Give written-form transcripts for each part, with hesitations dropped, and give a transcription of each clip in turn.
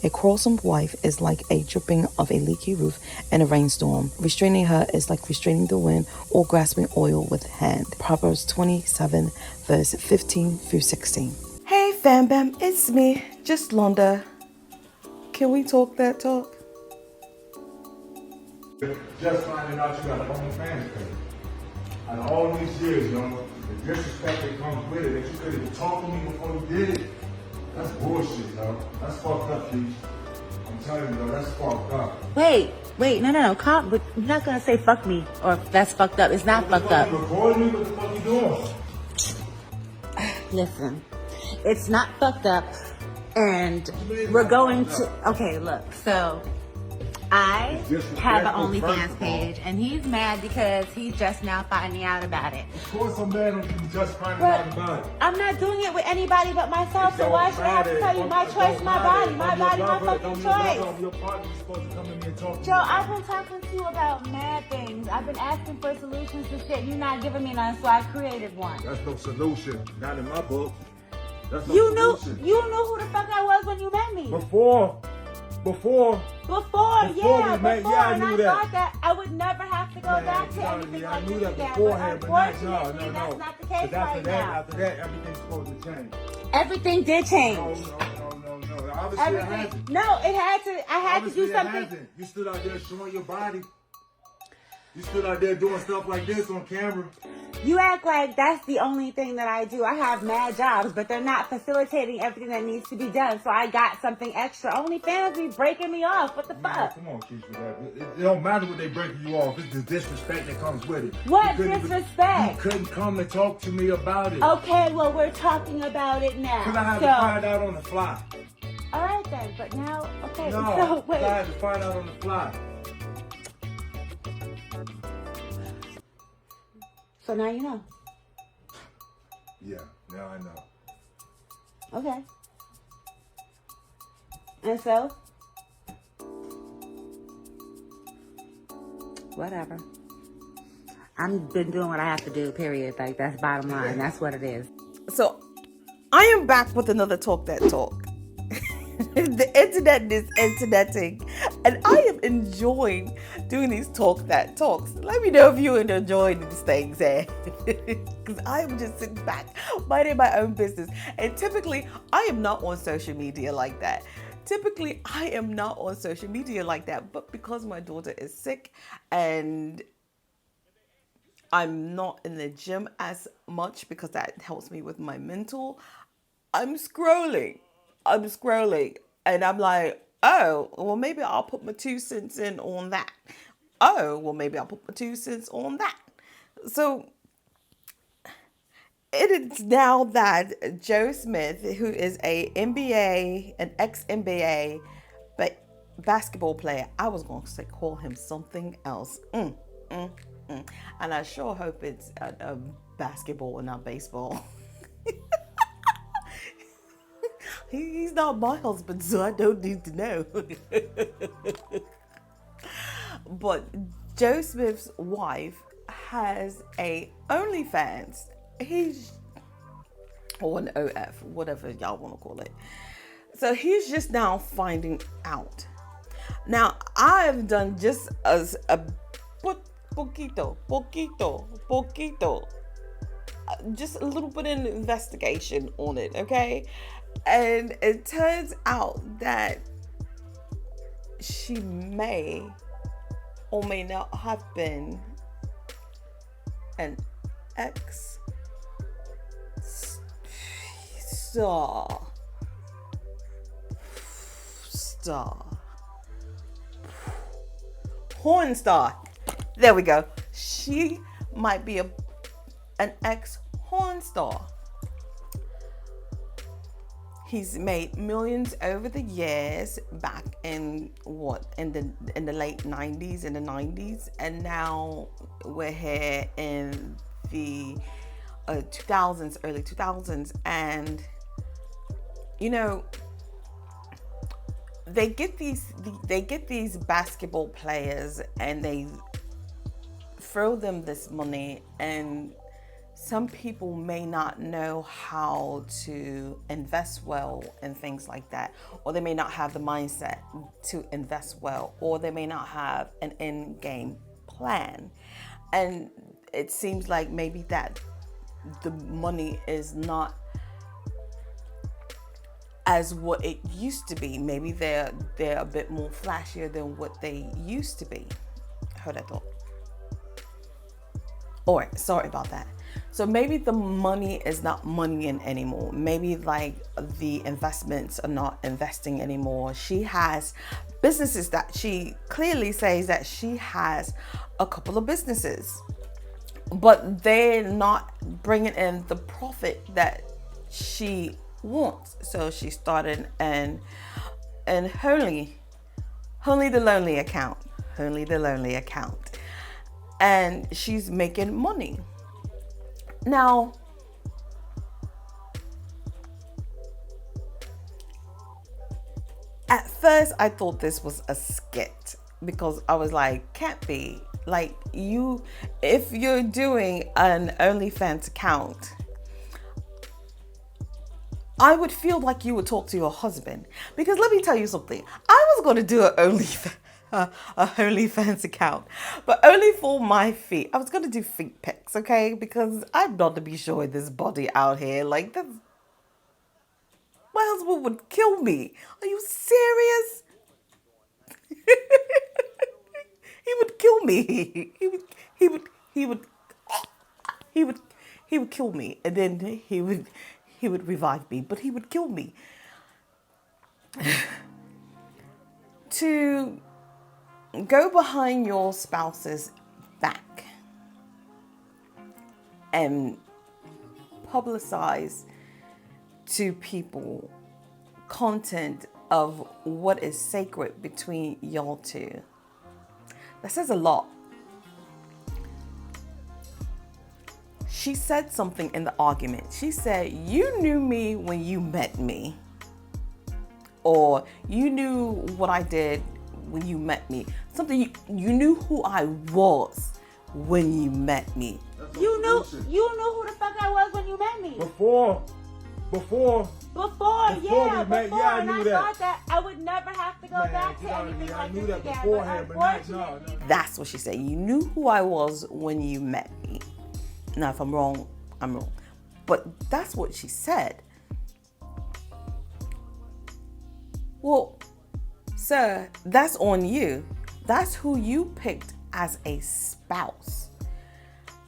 A quarrelsome wife is like a dripping of a leaky roof in a rainstorm. Restraining her is like restraining the wind or grasping oil with hand. Proverbs 27, verse 15 through 16. Hey fam bam, it's me, Juslonda. Can we talk that talk? Just finding out you got an OnlyFans page. Out of all these years, the disrespect that comes with it, that you could have talked to me before you did it, that's bullshit, yo. That's fucked up, Keith. I'm telling you, though, that's fucked up. Wait, no. Calm, but you're not gonna say fuck me or that's fucked up. It's not fucked up. You recording me? What the fuck you doing? Listen, it's not fucked up, and we're going to. Okay, look, so. I have an OnlyFans page, and he's mad because he's just now finding out about it. Of course I'm mad at you just finding out about it. I'm not doing it with anybody but myself, so why should I have to tell you my choice, my body, my fucking choice? Your partner's supposed to come to me and talk to Joe, I've been talking to you about mad things. I've been asking for solutions to shit. You're not giving me none, so I created one. That's no solution. Not in my book. That's no You solution. knew who the fuck I was when you met me. Before, yeah, I knew that. Thought that I would never have to go back to anything I like knew this that again. beforehand, but Unfortunately, no. that's not the case But after right that, now. after that, everything's supposed to change. Everything did change. No. Obviously it hasn't. No, it had to. I had Obviously to do something. It hasn't. You stood out there showing your body. You stood out there doing stuff like this on camera. You act like that's the only thing that I do. I have mad jobs, but they're not facilitating everything that needs to be done. So I got something extra. OnlyFans be breaking me off. What the fuck? Come on, Keisha. It don't matter what they breaking you off. It's the disrespect that comes with it. What disrespect? You couldn't come and talk to me about it. Okay, well, we're talking about it now. Because I had to find out on the fly. All right, then. But now, okay. No, so wait. I had to find out on the fly. So now you know. Yeah, now I know. Okay. And so? Whatever. I've been doing what I have to do, period. Like, that's bottom line. That's what it is. So, I am back with another Talk That Talk. The internet is interneting, and I am enjoying doing these Talk That Talks. Let me know if you're enjoying these things, because I am just sitting back, minding my own business. And typically, I am not on social media like that. But because my daughter is sick and I'm not in the gym as much because that helps me with my mental, I'm scrolling and I'm like, oh, well, maybe I'll put my 2 cents in on that. Oh, well, maybe I'll put my 2 cents on that. So it is now that Joe Smith, who is an ex-NBA basketball player, I was going to call him something else. And I sure hope it's a basketball and not baseball. He's not my husband, so I don't need to know. But Joe Smith's wife has a OnlyFans. Or an OF, whatever y'all want to call it. So he's just now finding out. Now, I've done just as a poquito, just a little bit of investigation on it, okay? And it turns out that she may or may not have been an ex-star. Porn star. There we go. She might be an ex-porn star. He's made millions over the years, back in the late 90s, and now we're here in the 2000s, early 2000s, and they get these basketball players and they throw them this money and some people may not know how to invest well and things like that, or they may not have the mindset to invest well, or they may not have an end game plan. And it seems like maybe that the money is not as what it used to be. Maybe they're a bit more flashier than what they used to be. Heard that thought. All right, sorry about that. So maybe the money is not moneying anymore. Maybe like the investments are not investing anymore. She has businesses that she clearly says that she has a couple of businesses, but they're not bringing in the profit that she wants. So she started an Only the Lonely account. Only the Lonely account. And she's making money. Now, at first I thought this was a skit because I was like, can't be. Like, if you're doing an OnlyFans account, I would feel like you would talk to your husband. Because let me tell you something. I was going to do an OnlyFans account, but only for my feet. I was going to do feet pics, okay? Because I'm not to be showing this body out here. Like, this, my husband would kill me. Are you serious? He would kill me. He would kill me, and then he would revive me, but he would kill me. To go behind your spouse's back and publicize to people content of what is sacred between y'all two. That says a lot. She said something in the argument. She said, you knew me when you met me. Or you knew what I did when you met me. Something you knew who I was when you met me. You knew who the fuck I was when you met me. Before, yeah, we met, before, yeah, I and knew I that. thought that I would never have to go back to anything I like knew this that again. beforehand, but not now. That's what she said. You knew who I was when you met me. Now, if I'm wrong, I'm wrong. But that's what she said. Well, sir, that's on you. That's who you picked as a spouse.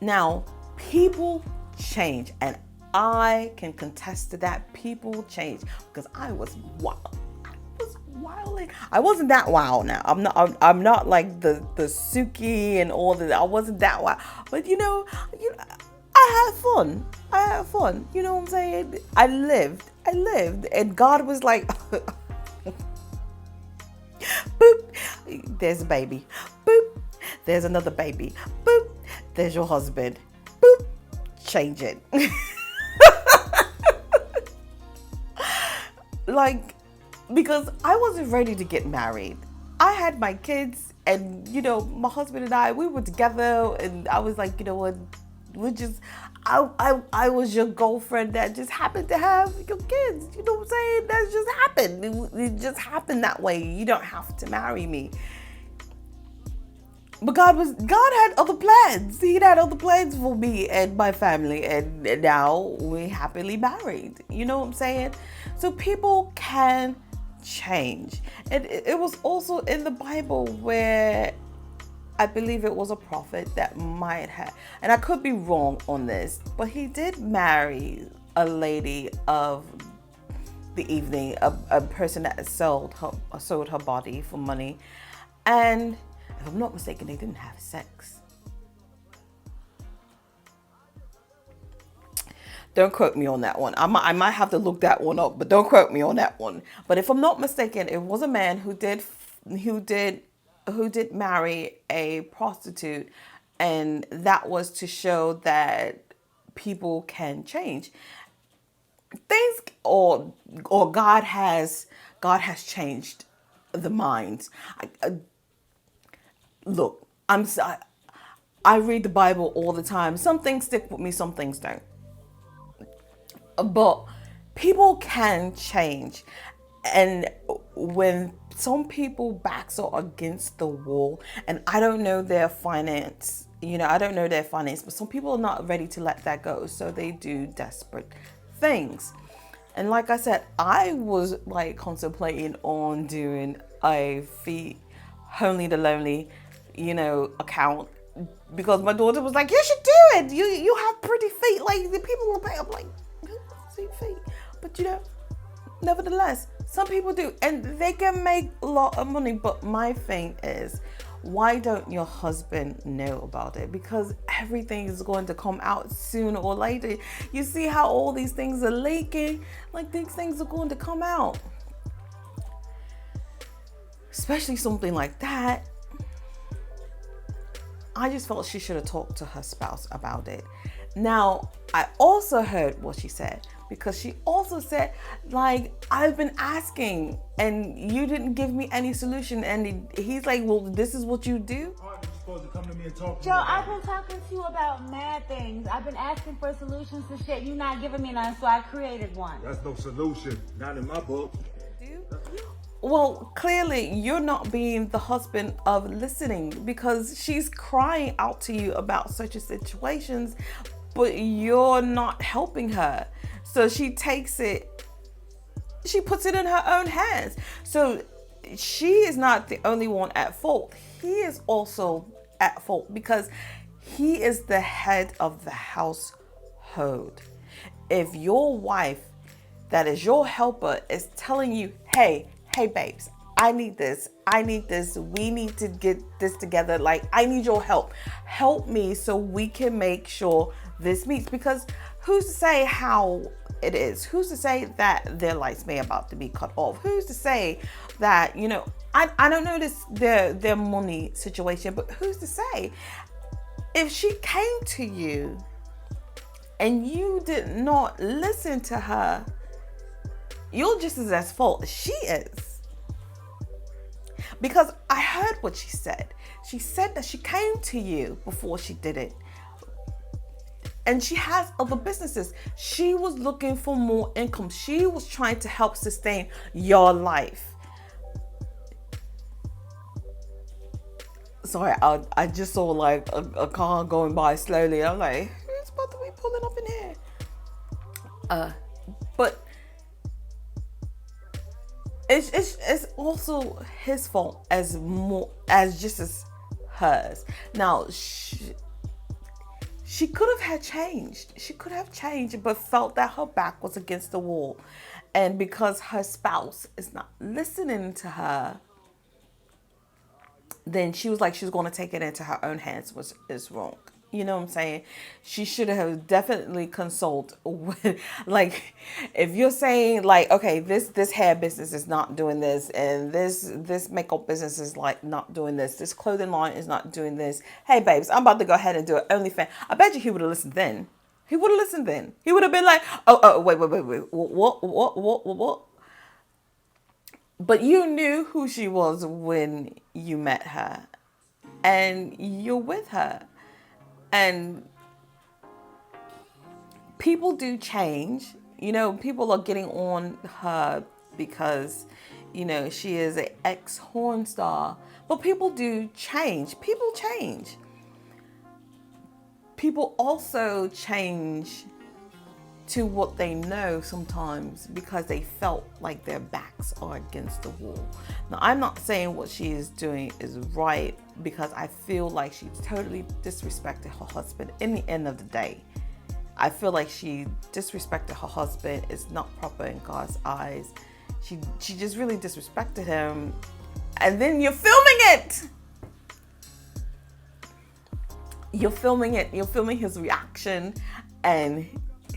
Now, people change, and I can contest to that. People change because I was wild. Wilding. I wasn't that wild now. I'm not like the Suki and all that. I wasn't that wild. But I had fun. You know what I'm saying? I lived. And God was like, boop, there's a baby. Boop, there's another baby. Boop, there's your husband. Boop, change it. Like, because I wasn't ready to get married. I had my kids, and my husband and I, we were together, and I was like, you know what, I was your girlfriend that just happened to have your kids. You know what I'm saying? That just happened. It just happened that way. You don't have to marry me. But God had other plans. He had other plans for me and my family, and now we're happily married. You know what I'm saying? So people can change. And it was also in the Bible where I believe it was a prophet that might have, and I could be wrong on this, but he did marry a lady of the evening, a person that sold her body for money. And if I'm not mistaken, they didn't have sex. Don't quote me on that one. I might have to look that one up, but don't quote me on that one. But if I'm not mistaken, it was a man who did marry a prostitute, and that was to show that people can change. Things or God has changed the minds. Look, I read the Bible all the time. Some things stick with me, some things don't. But people can change. And when some people backs are against the wall, and I don't know their finance, I don't know their finance, but some people are not ready to let that go. So they do desperate things. And like I said, I was like contemplating on doing a Feed Only the Lonely, account, because my daughter was like, you should do it. You have pretty feet. Like, the people will pay. I'm like, see feet. But nevertheless, some people do, and they can make a lot of money. But my thing is, why don't your husband know about it? Because everything is going to come out sooner or later. You see how all these things are leaking? Like, these things are going to come out. Especially something like that. I just felt she should have talked to her spouse about it. Now, I also heard what she said, because she also said, like, I've been asking and you didn't give me any solution. And he's like, well, this is what you do? You're supposed to come to me and talk to Joe, me. I've been talking to you about mad things. I've been asking for solutions to shit. You're not giving me none, so I created one. That's no solution. Not in my book. Well, clearly you're not being the husband of listening, because she's crying out to you about such a situations, but you're not helping her. So she puts it in her own hands. So she is not the only one at fault. He is also at fault, because he is the head of the household. If your wife, that is your helper, is telling you, hey babes, I need this, we need to get this together, like, I need your help me so we can make sure this meets. Because who's to say how it is? Who's to say that their lights may about to be cut off? Who's to say that, I don't know their money situation, but who's to say? If she came to you and you did not listen to her, you're just as at fault as she is. Because I heard what she said. She said that she came to you before she did it. And she has other businesses. She was looking for more income. She was trying to help sustain your life. Sorry, I just saw like a car going by slowly. I'm like, who's about to be pulling up in here? But it's also his fault as just as hers. Now, she could have had changed. She could have changed, but felt that her back was against the wall. And because her spouse is not listening to her, then she was like, she's going to take it into her own hands, which is wrong. You know what I'm saying? She should have definitely consulted with, like, if you're saying like, okay, this hair business is not doing this, and this makeup business is like not doing this clothing line is not doing this. Hey babes, I'm about to go ahead and do it OnlyFans. I bet you he would have listened then. He would have listened then. He would have been like, oh, wait, what? But you knew who she was when you met her, and you're with her. And people do change. People are getting on her because, she is an ex-porn star. But people do change. People change. People also change to what they know sometimes, because they felt like their backs are against the wall. Now, I'm not saying what she is doing is right, because I feel like she totally disrespected her husband in the end of the day. I feel like she disrespected her husband. It's not proper in God's eyes. She just really disrespected him. And then you're filming it. You're filming it. You're filming his reaction. And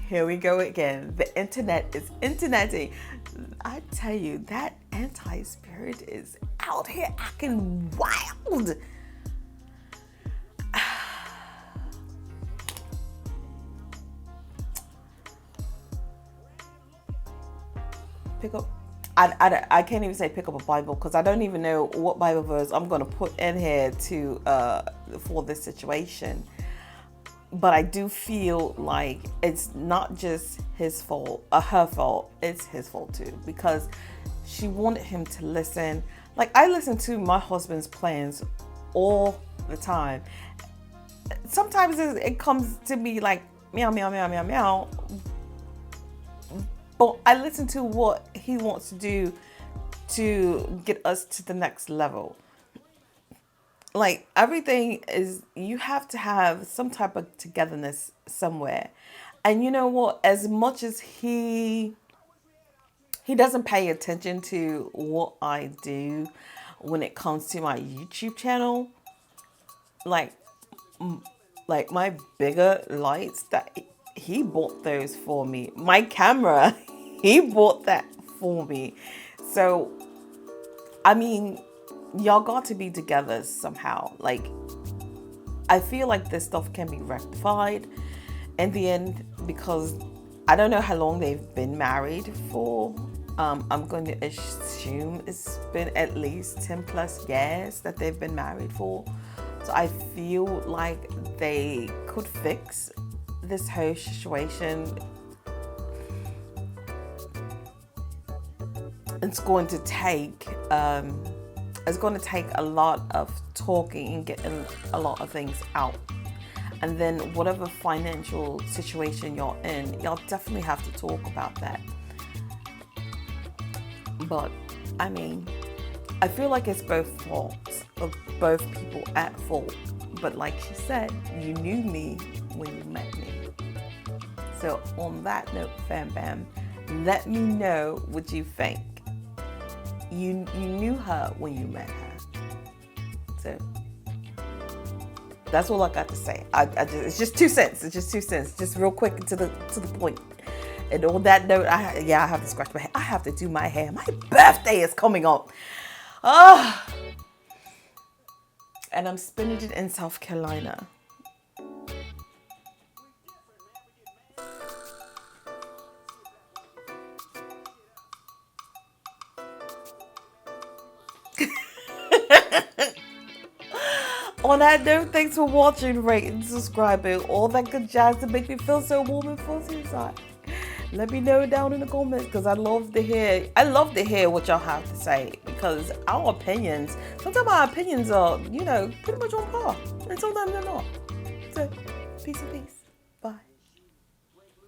here we go again. The internet is interneting. I tell you, that anti-spirit is out here acting wild. I can't even say pick up a Bible because I don't even know what Bible verse I'm going to put in here to for this situation. But I do feel like it's not just his fault, her fault. It's his fault too, because she wanted him to listen. Like, I listen to my husband's plans all the time. Sometimes it comes to me like meow, meow, meow, meow, meow. But I listen to what he wants to do to get us to the next level. Like, everything is, you have to have some type of togetherness somewhere. And you know what? As much as he doesn't pay attention to what I do when it comes to my YouTube channel, like my bigger lights, that he bought those for me. My camera, he bought that for me. So, I mean, y'all got to be together somehow. Like, I feel like this stuff can be rectified in the end, because I don't know how long they've been married for. I'm going to assume it's been at least 10 plus years that they've been married for. So I feel like they could fix this whole situation. It's going to take a lot of talking and getting a lot of things out. And then whatever financial situation you're in, y'all definitely have to talk about that. But I mean, I feel like it's both faults, of both people at fault. But like she said, you knew me when you met me. So on that note, fam bam, let me know what you think. You knew her when you met her. So that's all I got to say. It's just 2 cents. It's just 2 cents. Just real quick and to the point. And on that note, I have to scratch my hair. I have to do my hair. My birthday is coming up. And I'm spending it in South Carolina. On that note, thanks for watching, rating, subscribing, all that good jazz to make me feel so warm and fuzzy inside. Let me know down in the comments, because I love to hear what y'all have to say, because our opinions, sometimes our opinions are, pretty much on par, and sometimes they're not. So, peace and peace.